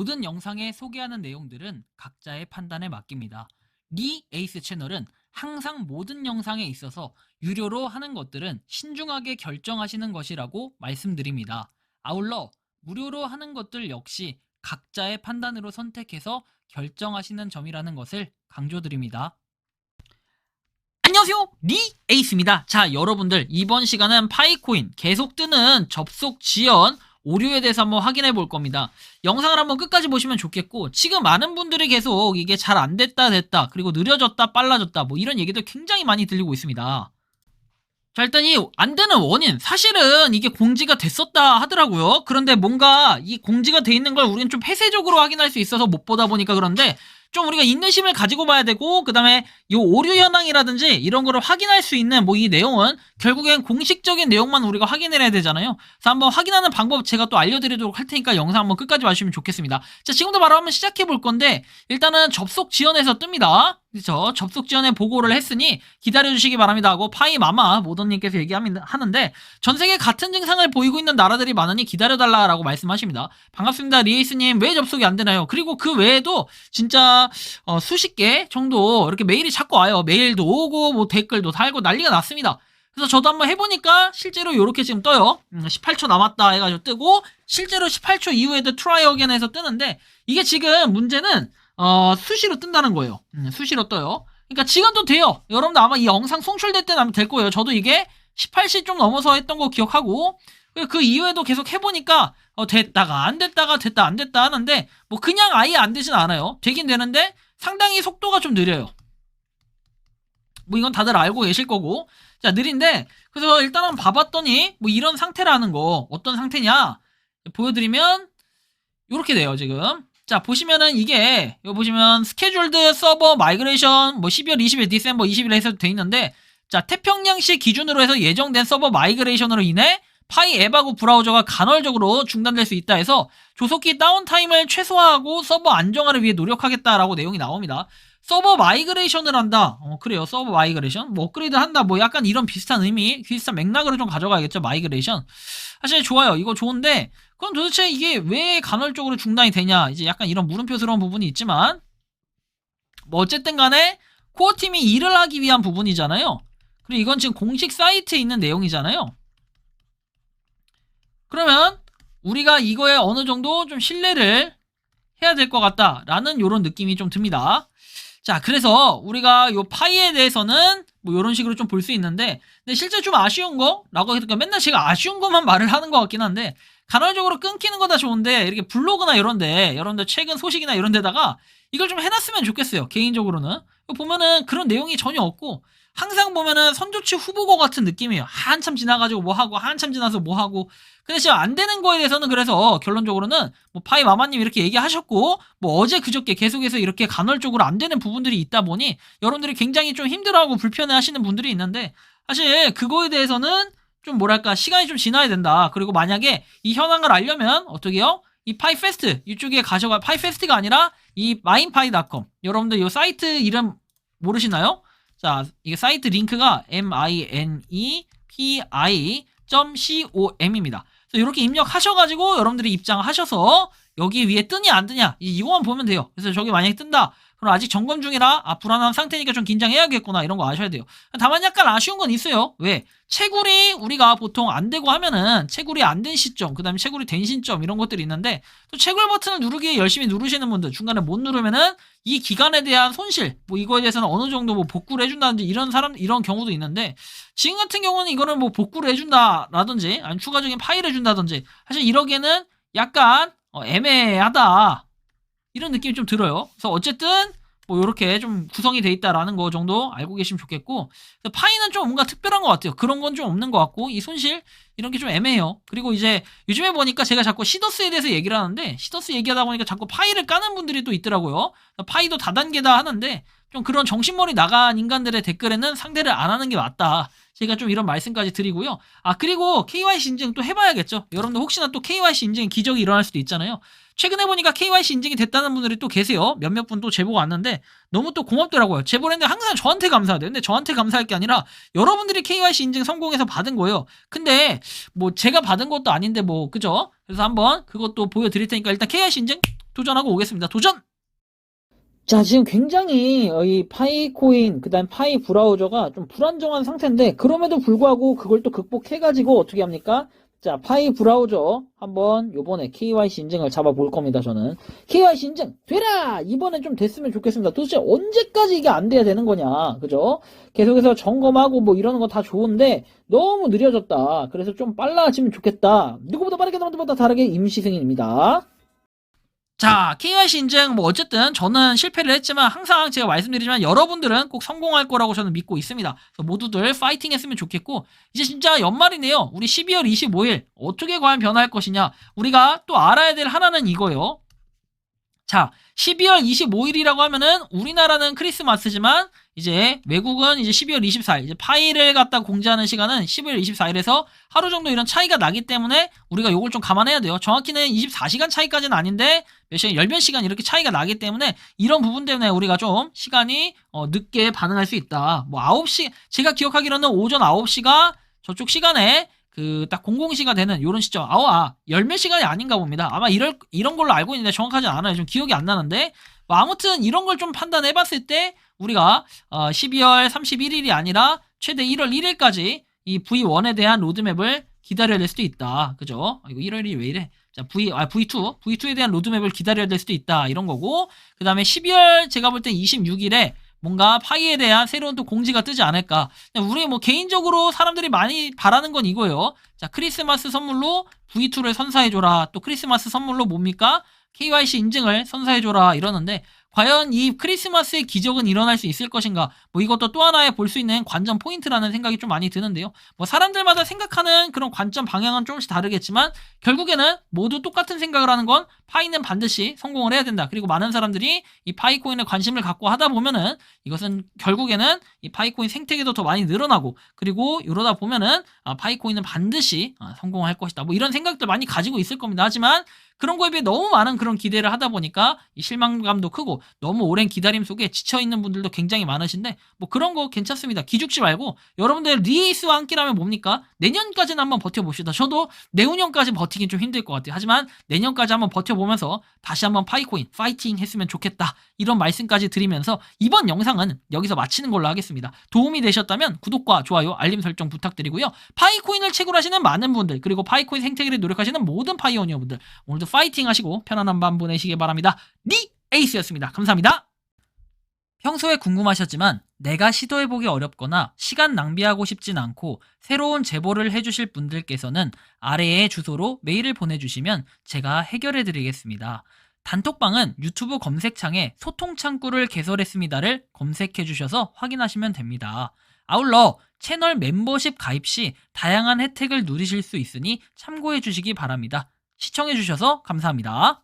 모든 영상에 소개하는 내용들은 각자의 판단에 맡깁니다. 리 에이스 채널은 항상 모든 영상에 있어서 유료로 하는 것들은 신중하게 결정하시는 것이라고 말씀드립니다. 아울러 무료로 하는 것들 역시 각자의 판단으로 선택해서 결정하시는 점이라는 것을 강조드립니다. 안녕하세요, 리 에이스입니다. 자, 여러분들 이번 시간은 파이코인 계속 뜨는 접속 지연 오류에 대해서 한번 확인해 볼 겁니다. 영상을 한번 끝까지 보시면 좋겠고, 지금 많은 분들이 계속 이게 잘 안 됐다 그리고 느려졌다 빨라졌다 뭐 이런 얘기들 굉장히 많이 들리고 있습니다. 자, 일단 이 안 되는 원인, 사실은 이게 공지가 됐었다 하더라고요. 그런데 뭔가 이 공지가 돼 있는 걸 우리는 좀 폐쇄적으로 확인할 수 있어서 못 보다 보니까 그런데, 좀 우리가 인내심을 가지고 봐야 되고, 그 다음에 이 오류 현황이라든지 이런 거를 확인할 수 있는 뭐 이 내용은 결국엔 공식적인 내용만 우리가 확인을 해야 되잖아요. 그래서 한번 확인하는 방법 제가 또 알려드리도록 할 테니까 영상 한번 끝까지 봐주시면 좋겠습니다. 자, 지금도 바로 한번 시작해 볼 건데, 일단은 접속 지연에서 뜹니다. 그렇죠? 접속 지연에 보고를 했으니 기다려주시기 바랍니다 하고 파이마마 모던님께서 얘기하는데, 전세계 같은 증상을 보이고 있는 나라들이 많으니 기다려달라라고 말씀하십니다. 반갑습니다, 리에이스님. 왜 접속이 안 되나요? 그리고 그 외에도 진짜 수십 개 정도 이렇게 메일이 자꾸 와요. 메일도 오고 뭐 댓글도 달고 난리가 났습니다. 그래서 저도 한번 해보니까 실제로 이렇게 지금 떠요. 18초 남았다 해가지고 뜨고, 실제로 18초 이후에도 트라이 어게인 해서 뜨는데, 이게 지금 문제는 수시로 뜬다는 거예요. 수시로 떠요. 그러니까 지금도 돼요. 여러분들 아마 이 영상 송출될 때는 아마 될 거예요. 저도 이게 18시 좀 넘어서 했던 거 기억하고, 그 이후에도 계속 해보니까 됐다가 안 됐다가 됐다 안 됐다 하는데, 뭐 그냥 아예 안 되진 않아요. 되긴 되는데 상당히 속도가 좀 느려요. 뭐 이건 다들 알고 계실 거고. 자, 느린데, 그래서 일단 한번 봐봤더니 뭐 이런 상태라는 거. 어떤 상태냐 보여드리면 이렇게 돼요 지금. 자, 보시면은 이게 여기 보시면 스케줄드 서버 마이그레이션 뭐 12월 20일 디셈버 20일 해서 돼 있는데, 자, 태평양시 기준으로 해서 예정된 서버 마이그레이션으로 인해 파이 앱하고 브라우저가 간헐적으로 중단될 수 있다 해서 조속히 다운타임을 최소화하고 서버 안정화를 위해 노력하겠다라고 내용이 나옵니다. 서버 마이그레이션을 한다. 그래요. 서버 마이그레이션. 뭐 업그레이드 한다. 뭐 약간 이런 비슷한 의미, 비슷한 맥락으로 좀 가져가야겠죠. 마이그레이션. 사실 좋아요. 이거 좋은데, 그럼 도대체 이게 왜 간헐적으로 중단이 되냐. 이제 약간 이런 물음표스러운 부분이 있지만, 뭐 어쨌든 간에 코어팀이 일을 하기 위한 부분이잖아요. 그리고 이건 지금 공식 사이트에 있는 내용이잖아요. 그러면 우리가 이거에 어느 정도 좀 신뢰를 해야 될 것 같다라는 이런 느낌이 좀 듭니다. 자, 그래서 우리가 요 파이에 대해서는 뭐 이런 식으로 좀 볼 수 있는데, 근데 실제 좀 아쉬운 거라고 해도 맨날 제가 아쉬운 것만 말을 하는 것 같긴 한데, 간헐적으로 끊기는 거다 좋은데 이렇게 블로그나 이런데, 여러분들 최근 소식이나 이런 데다가 이걸 좀 해놨으면 좋겠어요. 개인적으로는 보면은 그런 내용이 전혀 없고, 항상 보면은 선조치 후보고 같은 느낌이에요. 한참 지나가지고 뭐 하고 한참 지나서 뭐 하고. 근데 지금 안 되는 거에 대해서는, 그래서 결론적으로는 뭐 파이 마마님 이렇게 얘기하셨고, 뭐 어제 그저께 계속해서 이렇게 간헐적으로 안 되는 부분들이 있다 보니 여러분들이 굉장히 좀 힘들어하고 불편해 하시는 분들이 있는데, 사실 그거에 대해서는 좀 뭐랄까 시간이 좀 지나야 된다. 그리고 만약에 이 현황을 알려면 어떻게 해요? 이 파이페스트 이쪽에 가셔가, 파이페스트가 아니라 이 마인파이.com, 여러분들 이 사이트 이름 모르시나요? 자, 이게 사이트 링크가 minepi.com입니다. 그래서 이렇게 입력하셔가지고 여러분들이 입장하셔서 여기 위에 뜨냐 안 뜨냐 이거만 보면 돼요. 그래서 저기 만약에 뜬다, 그럼 아직 점검 중이라 불안한 상태니까 좀 긴장해야겠구나, 이런 거 아셔야 돼요. 다만 약간 아쉬운 건 있어요. 왜? 채굴이 우리가 보통 안 되고 하면은 채굴이 안 된 시점, 그 다음에 채굴이 된 시점 이런 것들이 있는데, 또 채굴 버튼을 누르기 열심히 누르시는 분들 중간에 못 누르면은 이 기간에 대한 손실, 뭐 이거에 대해서는 어느 정도 뭐 복구를 해준다든지 이런 경우도 있는데, 지금 같은 경우는 이거는 뭐 복구를 해준다라든지 아니면 추가적인 파일을 해준다든지, 사실 이러기에는 약간 애매하다, 이런 느낌이 좀 들어요. 그래서 어쨌든 뭐 이렇게 좀 구성이 돼 있다라는 거 정도 알고 계시면 좋겠고, 파이는 좀 뭔가 특별한 것 같아요. 그런 건 좀 없는 것 같고, 이 손실 이런 게 좀 애매해요. 그리고 이제 요즘에 보니까 제가 자꾸 시더스에 대해서 얘기를 하는데, 시더스 얘기하다 보니까 자꾸 파이를 까는 분들이 또 있더라고요. 파이도 다단계다 하는데, 좀 그런 정신머리 나간 인간들의 댓글에는 상대를 안 하는 게 맞다, 제가 좀 이런 말씀까지 드리고요. 그리고 KYC 인증 또 해봐야겠죠. 여러분들 혹시나 또 KYC 인증 기적이 일어날 수도 있잖아요. 최근에 보니까 KYC 인증이 됐다는 분들이 또 계세요. 몇몇 분 또 제보가 왔는데 너무 또 고맙더라고요. 제보를 했는데 항상 저한테 감사하대요. 근데 저한테 감사할 게 아니라 여러분들이 KYC 인증 성공해서 받은 거예요. 근데 뭐 제가 받은 것도 아닌데 뭐 그죠? 그래서 한번 그것도 보여드릴 테니까 일단 KYC 인증 도전하고 오겠습니다. 도전! 자, 지금 굉장히 이 파이코인, 그다음 파이 브라우저가 좀 불안정한 상태인데, 그럼에도 불구하고 그걸 또 극복해가지고 어떻게 합니까? 자, 파이 브라우저 한번 요번에 KYC 인증을 잡아볼 겁니다, 저는. KYC 인증 되라! 이번엔 좀 됐으면 좋겠습니다. 도대체 언제까지 이게 안 돼야 되는 거냐, 그죠? 계속해서 점검하고 뭐 이러는 거 다 좋은데, 너무 느려졌다. 그래서 좀 빨라지면 좋겠다. 누구보다 빠르게 남들보다 다르게 임시승인입니다. 자, KYC 인증 뭐 어쨌든 저는 실패를 했지만 항상 제가 말씀드리지만 여러분들은 꼭 성공할 거라고 저는 믿고 있습니다. 그래서 모두들 파이팅 했으면 좋겠고 이제 진짜 연말이네요. 우리 12월 25일 어떻게 과연 변할 것이냐. 우리가 또 알아야 될 하나는 이거예요. 자, 12월 25일이라고 하면은 우리나라는 크리스마스지만 이제 외국은 이제 12월 24일 이제 파일을 갖다 공지하는 시간은 12월 24일에서 하루 정도 이런 차이가 나기 때문에 우리가 요걸 좀 감안해야 돼요. 정확히는 24시간 차이까지는 아닌데 몇 시간, 열 몇 시간 이렇게 차이가 나기 때문에 이런 부분 때문에 우리가 좀 시간이 늦게 반응할 수 있다. 뭐 9시 제가 기억하기로는 오전 9시가 저쪽 시간에 그 딱 00시가 되는 요런 시점. 열 몇 시간이 아닌가 봅니다. 아마 이런 걸로 알고 있는데 정확하지 않아요. 좀 기억이 안 나는데 뭐 아무튼 이런 걸 좀 판단해 봤을 때 우리가 12월 31일이 아니라 최대 1월 1일까지 이 V1에 대한 로드맵을 기다려야 될 수도 있다. 그죠? 이거 1월이 왜 이래? 자, V2에 대한 로드맵을 기다려야 될 수도 있다. 이런 거고. 그 다음에 12월 제가 볼 때 26일에 뭔가 파이에 대한 새로운 또 공지가 뜨지 않을까. 우리 뭐 개인적으로 사람들이 많이 바라는 건 이거예요. 자, 크리스마스 선물로 V2를 선사해줘라. 또 크리스마스 선물로 뭡니까? KYC 인증을 선사해줘라. 이러는데 과연 이 크리스마스의 기적은 일어날 수 있을 것인가? 뭐 이것도 또 하나의 볼 수 있는 관전 포인트라는 생각이 좀 많이 드는데요. 뭐 사람들마다 생각하는 그런 관점 방향은 조금씩 다르겠지만 결국에는 모두 똑같은 생각을 하는 건 파이는 반드시 성공을 해야 된다. 그리고 많은 사람들이 이 파이코인에 관심을 갖고 하다 보면은 이것은 결국에는 이 파이코인 생태계도 더 많이 늘어나고 그리고 이러다 보면은 파이코인은 반드시 성공할 것이다. 뭐 이런 생각들 많이 가지고 있을 겁니다. 하지만 그런 거에 비해 너무 많은 그런 기대를 하다 보니까 이 실망감도 크고 너무 오랜 기다림 속에 지쳐있는 분들도 굉장히 많으신데 뭐 그런 거 괜찮습니다. 기죽지 말고 여러분들 리에이스와 함께라면 뭡니까? 내년까지는 한번 버텨봅시다. 저도 내후년까지 버티긴 좀 힘들 것 같아요. 하지만 내년까지 한번 버텨보면서 다시 한번 파이코인 파이팅 했으면 좋겠다. 이런 말씀까지 드리면서 이번 영상은 여기서 마치는 걸로 하겠습니다. 도움이 되셨다면 구독과 좋아요, 알림 설정 부탁드리고요. 파이코인을 채굴하시는 많은 분들 그리고 파이코인 생태계를 노력하시는 모든 파이오니어 분들 오늘도 파이팅 하시고 편안한 밤 보내시길 바랍니다. 에이스였습니다. 감사합니다. 평소에 궁금하셨지만 내가 시도해보기 어렵거나 시간 낭비하고 싶진 않고 새로운 제보를 해주실 분들께서는 아래의 주소로 메일을 보내주시면 제가 해결해드리겠습니다. 단톡방은 유튜브 검색창에 소통창구를 개설했습니다를 검색해주셔서 확인하시면 됩니다. 아울러 채널 멤버십 가입 시 다양한 혜택을 누리실 수 있으니 참고해주시기 바랍니다. 시청해주셔서 감사합니다.